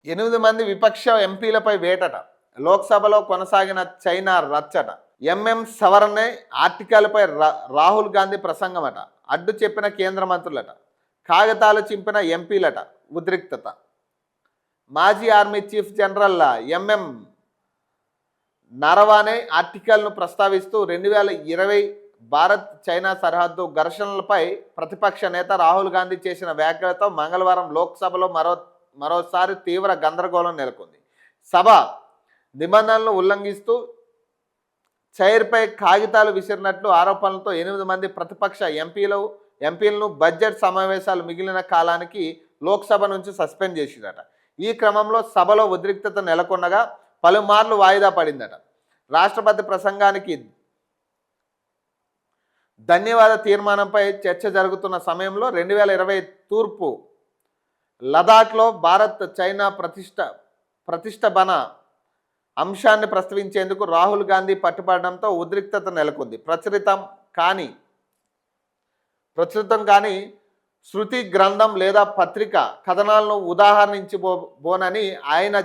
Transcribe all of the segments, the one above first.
8 మంది విపక్ష ఎంపీలపై వేటట. లోక్సభలో కొనసాగిన చైనా రచ్చట. సవరణే ఆర్టికల్పై రాహుల్ గాంధీ ప్రసంగమట. అడ్డు చెప్పిన కేంద్ర మంత్రులట. కాగితాలు చింపిన ఎంపీలట. ఉద్రిక్తత. మాజీ ఆర్మీ చీఫ్ జనరల్ నరవానే ఆర్టికల్ను ప్రస్తావిస్తూ 2020 భారత్ చైనా సరిహద్దు ఘర్షణలపై ప్రతిపక్ష నేత రాహుల్ గాంధీ చేసిన వ్యాఖ్యలతో మంగళవారం లోక్సభలో మరోసారి తీవ్ర గందరగోళం నెలకొంది. సభ నిబంధనలను ఉల్లంఘిస్తూ చైర్పై కాగితాలు విసిరినట్లు ఆరోపణలతో 8 మంది ప్రతిపక్ష ఎంపీలను బడ్జెట్ సమావేశాలు మిగిలిన కాలానికి లోక్సభ నుంచి సస్పెండ్ చేసిందట. ఈ క్రమంలో సభలో ఉద్రిక్తత నెలకొనగా పలుమార్లు వాయిదా పడిందట. రాష్ట్రపతి ప్రసంగానికి ధన్యవాద తీర్మానంపై చర్చ జరుగుతున్న సమయంలో 2020 తూర్పు లదాఖ్లో భారత్ చైనా ప్రతిష్టంభన అంశాన్ని ప్రస్తావించేందుకు రాహుల్ గాంధీ పట్టుబడడంతో ఉద్రిక్తత నెలకొంది. ప్రచురితం కానీ శృతి గ్రంథం లేదా పత్రిక కథనాలను ఉదాహరించబోనని ఆయన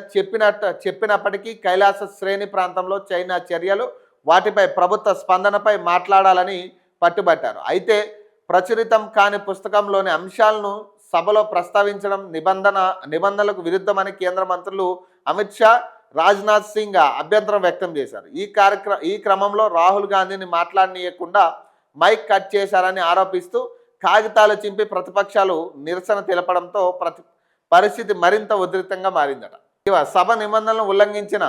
చెప్పినప్పటికీ కైలాస శ్రేణి ప్రాంతంలో చైనా చర్యలు, వాటిపై ప్రభుత్వ స్పందనపై మాట్లాడాలని పట్టుబట్టారు. అయితే ప్రచురితం కాని పుస్తకంలోని అంశాలను సభలో ప్రస్తావించడం నిబంధనలకు విరుద్ధమని కేంద్ర మంత్రులు అమిత్ షా, రాజ్నాథ్ సింగ్ అభ్యంతరం వ్యక్తం చేశారు. ఈ క్రమంలో రాహుల్ గాంధీని మాట్లాడనీయకుండా మైక్ కట్ చేశారని ఆరోపిస్తూ కాగితాలు చింపి ప్రతిపక్షాలు నిరసన తెలపడంతో పరిస్థితి మరింత ఉధృతంగా మారిందట. సభ నిబంధనలను ఉల్లంఘించిన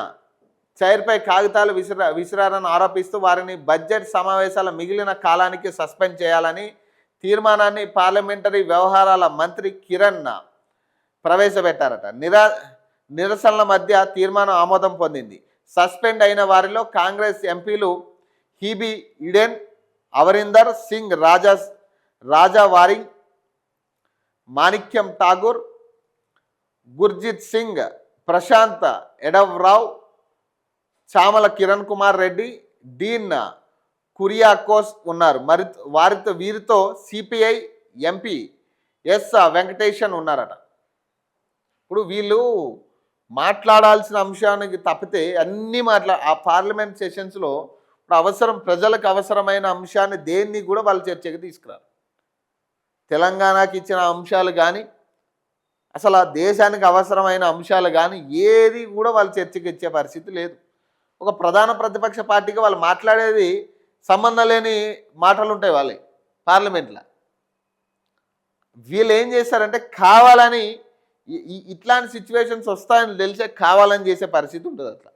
చైర్పై కాగితాలు విసిరారని ఆరోపిస్తూ వారిని బడ్జెట్ సమావేశాల మిగిలిన కాలానికి సస్పెండ్ చేయాలని తీర్మానాన్ని పార్లమెంటరీ వ్యవహారాల మంత్రి కిరణ్ ప్రవేశపెట్టారట. నిరసనల మధ్య తీర్మానం ఆమోదం పొందింది. సస్పెండ్ అయిన వారిలో కాంగ్రెస్ ఎంపీలు హీబీ ఈడెన్, అమరీందర్ సింగ్, రాజా వారింగ్, మాణిక్యం ఠాగూర్, గుర్జిత్ సింగ్, ప్రశాంత్ ఎడవరావ్, చామల కిరణ్ కుమార్ రెడ్డి, డీన్ కురియాకోస్ ఉన్నారు. వీరితో సిపిఐ ఎంపీ ఎస్ వెంకటేషన్ ఉన్నారట. ఇప్పుడు వీళ్ళు మాట్లాడాల్సిన అంశానికి తప్పితే అన్నీ ఆ పార్లమెంట్ సెషన్స్లో ఇప్పుడు ప్రజలకు అవసరమైన అంశాన్ని దేన్ని కూడా వాళ్ళు చర్చకి తీసుకురారు. తెలంగాణకి ఇచ్చిన అంశాలు కానీ, అసలు ఆ దేశానికి అవసరమైన అంశాలు కానీ ఏది కూడా వాళ్ళు చర్చకి ఇచ్చే పరిస్థితి లేదు. ఒక ప్రధాన ప్రతిపక్ష పార్టీగా వాళ్ళు మాట్లాడేది సంబంధం లేని మాటలు ఉంటాయి వాళ్ళే పార్లమెంట్లో. వీళ్ళు ఏం చేస్తారంటే కావాలని ఇట్లాంటి సిచ్యువేషన్స్ వస్తాయని తెలిసే కావాలని చేసే పరిస్థితి ఉంటుంది అట్లా.